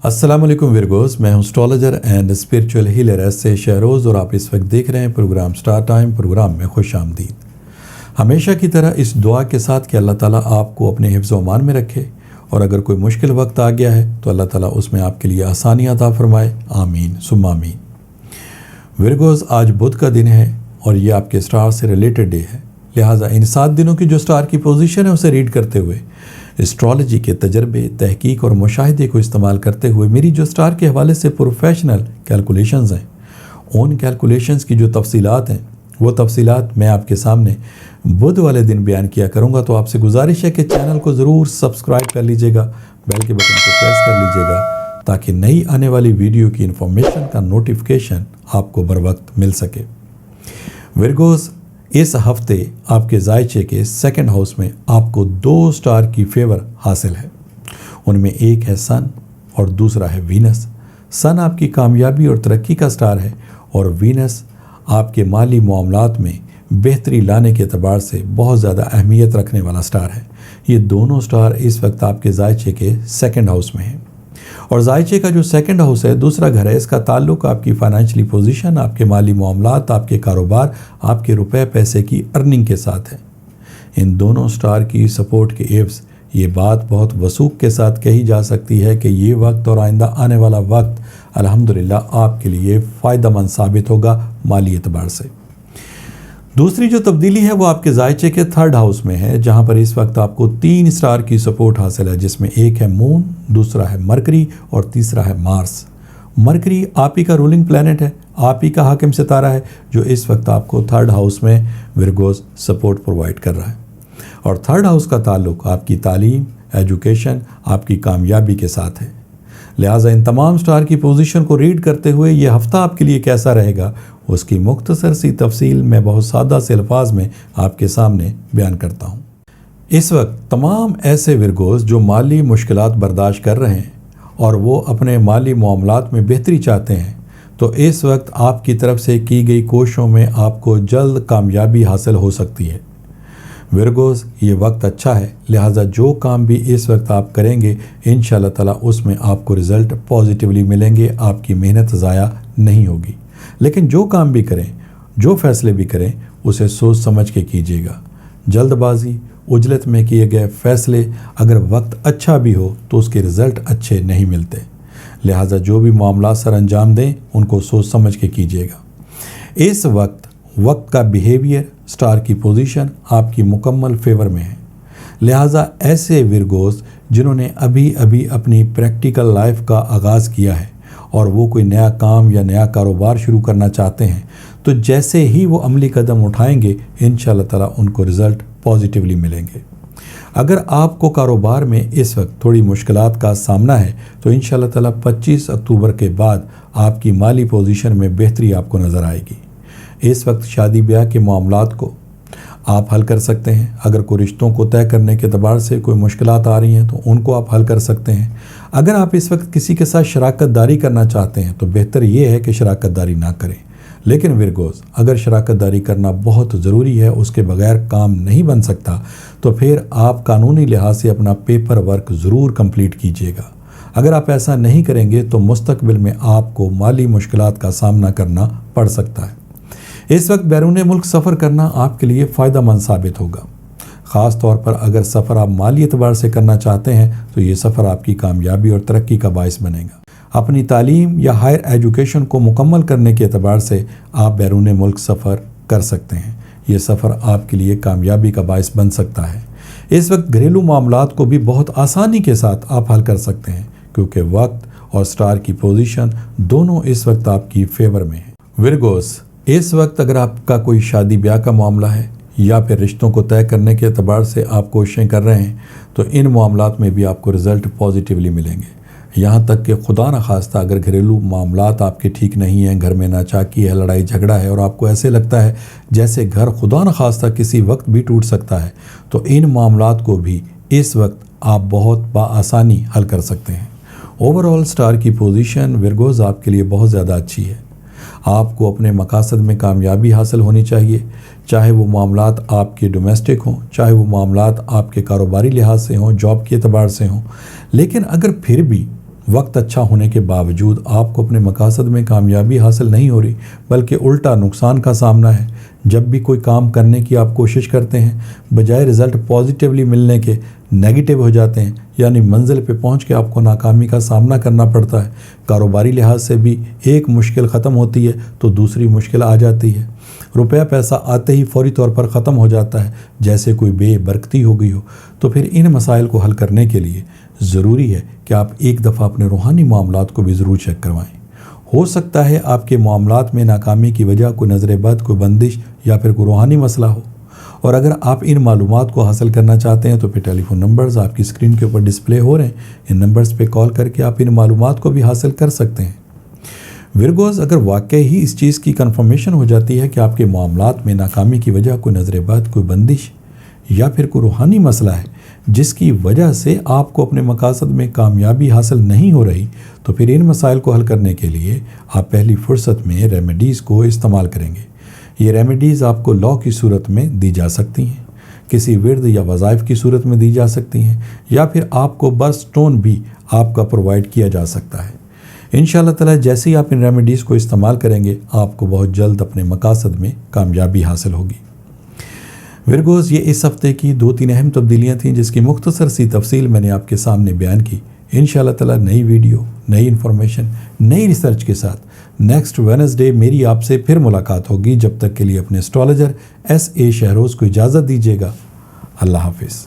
السلام علیکم ورگوز، میں ہوں astrologer and spiritual healer S سے شہروز، اور آپ اس وقت دیکھ رہے ہیں پروگرام سٹار ٹائم۔ پروگرام میں خوش آمدید۔ ہمیشہ کی طرح اس دعا کے ساتھ کہ اللہ تعالیٰ آپ کو اپنے حفظ و امان میں رکھے، اور اگر کوئی مشکل وقت آ گیا ہے تو اللہ تعالیٰ اس میں آپ کے لیے آسانی عطا فرمائے، آمین ثم آمین۔ ورگوز، آج بدھ کا دن ہے اور یہ آپ کے سٹار سے ریلیٹڈ ڈے ہے، لہٰذا ان 7 دنوں کی جو سٹار کی پوزیشن ہے اسے ریڈ کرتے ہوئے اسٹرالوجی کے تجربے، تحقیق اور مشاہدے کو استعمال کرتے ہوئے میری جو سٹار کے حوالے سے پروفیشنل کیلکولیشنز ہیں، ان کیلکولیشنز کی جو تفصیلات ہیں وہ تفصیلات میں آپ کے سامنے بدھ والے دن بیان کیا کروں گا۔ تو آپ سے گزارش ہے کہ چینل کو ضرور سبسکرائب کر لیجئے گا، بیل کے بٹن کو پریس کر لیجئے گا تاکہ نئی آنے والی ویڈیو کی انفارمیشن کا نوٹیفیکیشن آپ کو بر وقت مل سکے۔ ورگوز، اس ہفتے آپ کے ذائچے کے سیکنڈ ہاؤس میں آپ کو 2 سٹار کی فیور حاصل ہے۔ ان میں ایک ہے سن اور دوسرا ہے وینس۔ سن آپ کی کامیابی اور ترقی کا سٹار ہے، اور وینس آپ کے مالی معاملات میں بہتری لانے کے اعتبار سے بہت زیادہ اہمیت رکھنے والا سٹار ہے۔ یہ دونوں سٹار اس وقت آپ کے ذائچے کے سیکنڈ ہاؤس میں ہیں، اور ذائچے کا جو سیکنڈ ہاؤس ہے، دوسرا گھر ہے، اس کا تعلق آپ کی فائنینشلی پوزیشن، آپ کے مالی معاملات، آپ کے کاروبار، آپ کے روپے پیسے کی ارننگ کے ساتھ ہے۔ ان دونوں سٹار کی سپورٹ کے عوض یہ بات بہت وثوق کے ساتھ کہی جا سکتی ہے کہ یہ وقت اور آئندہ آنے والا وقت الحمدللہ آپ کے لیے فائدہ مند ثابت ہوگا مالی اعتبار سے۔ دوسری جو تبدیلی ہے وہ آپ کے ذائچے کے 3rd ہاؤس میں ہے، جہاں پر اس وقت آپ کو 3 سٹار کی سپورٹ حاصل ہے، جس میں ایک ہے مون، دوسرا ہے مرکری اور تیسرا ہے مارس۔ مرکری آپ ہی کا رولنگ پلانٹ ہے، آپ ہی کا حاکم ستارہ ہے، جو اس وقت آپ کو 3rd ہاؤس میں ورگوز سپورٹ پرووائڈ کر رہا ہے، اور 3rd ہاؤس کا تعلق آپ کی تعلیم، ایجوکیشن، آپ کی کامیابی کے ساتھ ہے۔ لہٰذا ان تمام سٹار کی پوزیشن کو ریڈ کرتے ہوئے یہ ہفتہ آپ کے لیے کیسا رہے گا، اس کی مختصر سی تفصیل میں بہت سادہ سے الفاظ میں آپ کے سامنے بیان کرتا ہوں۔ اس وقت تمام ایسے ورگوز جو مالی مشکلات برداشت کر رہے ہیں اور وہ اپنے مالی معاملات میں بہتری چاہتے ہیں، تو اس وقت آپ کی طرف سے کی گئی کوششوں میں آپ کو جلد کامیابی حاصل ہو سکتی ہے۔ ورگوز، یہ وقت اچھا ہے، لہٰذا جو کام بھی اس وقت آپ کریں گے انشاءاللہ تعالیٰ اس میں آپ کو رزلٹ پازیٹیولی ملیں گے، آپ کی محنت ضائع نہیں ہوگی۔ لیکن جو کام بھی کریں، جو فیصلے بھی کریں، اسے سوچ سمجھ کے کیجیے گا۔ جلد بازی، عجلت میں کیے گئے فیصلے اگر وقت اچھا بھی ہو تو اس کے رزلٹ اچھے نہیں ملتے، لہٰذا جو بھی معاملات سر انجام دیں ان کو سوچ سمجھ کے کیجیے گا۔ اس وقت کا بیہیویئر، سٹار کی پوزیشن آپ کی مکمل فیور میں ہے، لہٰذا ایسے ورگوز جنہوں نے ابھی اپنی پریکٹیکل لائف کا آغاز کیا ہے اور وہ کوئی نیا کام یا نیا کاروبار شروع کرنا چاہتے ہیں، تو جیسے ہی وہ عملی قدم اٹھائیں گے انشاءاللہ تعالیٰ ان کو رزلٹ پازیٹیولی ملیں گے۔ اگر آپ کو کاروبار میں اس وقت تھوڑی مشکلات کا سامنا ہے تو انشاءاللہ تعالیٰ 25 اکتوبر کے بعد آپ کی مالی پوزیشن میں بہتری آپ کو نظر آئے گی۔ اس وقت شادی بیاہ کے معاملات کو آپ حل کر سکتے ہیں۔ اگر کوئی رشتوں کو طے کرنے کے اعتبار سے کوئی مشکلات آ رہی ہیں تو ان کو آپ حل کر سکتے ہیں۔ اگر آپ اس وقت کسی کے ساتھ شراکت داری کرنا چاہتے ہیں تو بہتر یہ ہے کہ شراکت داری نہ کریں، لیکن ورگوز اگر شراکت داری کرنا بہت ضروری ہے، اس کے بغیر کام نہیں بن سکتا، تو پھر آپ قانونی لحاظ سے اپنا پیپر ورک ضرور کمپلیٹ کیجیے گا۔ اگر آپ ایسا نہیں کریں گے تو مستقبل میں آپ کو مالی مشکلات کا سامنا کرنا پڑ سکتا ہے۔ اس وقت بیرون ملک سفر کرنا آپ کے لیے فائدہ مند ثابت ہوگا، خاص طور پر اگر سفر آپ مالی اعتبار سے کرنا چاہتے ہیں تو یہ سفر آپ کی کامیابی اور ترقی کا باعث بنے گا۔ اپنی تعلیم یا ہائر ایجوکیشن کو مکمل کرنے کے اعتبار سے آپ بیرون ملک سفر کر سکتے ہیں، یہ سفر آپ کے لیے کامیابی کا باعث بن سکتا ہے۔ اس وقت گھریلو معاملات کو بھی بہت آسانی کے ساتھ آپ حل کر سکتے ہیں، کیونکہ وقت اور سٹار کی پوزیشن دونوں اس وقت آپ کی فیور میں ہیں۔ ورگوز، اس وقت اگر آپ کا کوئی شادی بیاہ کا معاملہ ہے یا پھر رشتوں کو طے کرنے کے اعتبار سے آپ کوششیں کر رہے ہیں تو ان معاملات میں بھی آپ کو رزلٹ پازیٹیولی ملیں گے۔ یہاں تک کہ خدا نخواستہ اگر گھریلو معاملات آپ کے ٹھیک نہیں ہیں، گھر میں ناچاکی ہے، لڑائی جھگڑا ہے، اور آپ کو ایسے لگتا ہے جیسے گھر خدا نخواستہ کسی وقت بھی ٹوٹ سکتا ہے، تو ان معاملات کو بھی اس وقت آپ بہت بآسانی حل کر سکتے ہیں۔ اوورآل سٹار کی پوزیشن ورگوز آپ کے لیے بہت زیادہ اچھی ہے۔ آپ کو اپنے مقاصد میں کامیابی حاصل ہونی چاہیے، چاہے وہ معاملات آپ کے ڈومیسٹک ہوں، چاہے وہ معاملات آپ کے کاروباری لحاظ سے ہوں، جاب کے اعتبار سے ہوں۔ لیکن اگر پھر بھی وقت اچھا ہونے کے باوجود آپ کو اپنے مقاصد میں کامیابی حاصل نہیں ہو رہی بلکہ الٹا نقصان کا سامنا ہے۔ جب بھی کوئی کام کرنے کی آپ کوشش کرتے ہیں بجائے رزلٹ پازیٹیولی ملنے کے نیگیٹو ہو جاتے ہیں، یعنی منزل پہ پہنچ کے آپ کو ناکامی کا سامنا کرنا پڑتا ہے۔ کاروباری لحاظ سے بھی ایک مشکل ختم ہوتی ہے تو دوسری مشکل آ جاتی ہے۔ روپیہ پیسہ آتے ہی فوری طور پر ختم ہو جاتا ہے جیسے کوئی بے برکتی ہو گئی ہو۔ تو پھر ان مسائل کو حل کرنے کے لیے ضروری ہے کہ آپ ایک دفعہ اپنے روحانی معاملات کو بھی ضرور چیک کروائیں۔ ہو سکتا ہے آپ کے معاملات میں ناکامی کی وجہ کوئی نظر بد، کوئی بندش یا پھر کوئی روحانی مسئلہ ہو، اور اگر آپ ان معلومات کو حاصل کرنا چاہتے ہیں تو پھر ٹیلی فون نمبرز آپ کی اسکرین کے اوپر ڈسپلے ہو رہے ہیں، ان نمبرز پہ کال کر کے آپ ان معلومات کو بھی حاصل کر سکتے ہیں۔ ورگوز، اگر واقعی ہی اس چیز کی کنفرمیشن ہو جاتی ہے کہ آپ کے معاملات میں ناکامی کی وجہ کوئی نظر بد، کوئی بندش یا پھر کوئی روحانی مسئلہ ہے جس کی وجہ سے آپ کو اپنے مقاصد میں کامیابی حاصل نہیں ہو رہی، تو پھر ان مسائل کو حل کرنے کے لیے آپ پہلی فرصت میں ریمیڈیز کو استعمال کریں گے۔ یہ ریمیڈیز آپ کو لا کی صورت میں دی جا سکتی ہیں، کسی ورد یا وظائف کی صورت میں دی جا سکتی ہیں، یا پھر آپ کو برس سٹون بھی آپ کا پرووائڈ کیا جا سکتا ہے۔ انشاءاللہ تعالی جیسے ہی آپ ان ریمیڈیز کو استعمال کریں گے آپ کو بہت جلد اپنے مقاصد میں کامیابی حاصل ہوگی۔ ورگوز، یہ اس ہفتے کی 2-3 اہم تبدیلیاں تھیں جس کی مختصر سی تفصیل میں نے آپ کے سامنے بیان کی۔ انشاءاللہ تعالی نئی ویڈیو، نئی انفارمیشن، نئی ریسرچ کے ساتھ نیکسٹ وینسڈے میری آپ سے پھر ملاقات ہوگی۔ جب تک کے لیے اپنے اسٹرالوجر SA شہروز کو اجازت دیجیے گا۔ اللہ حافظ۔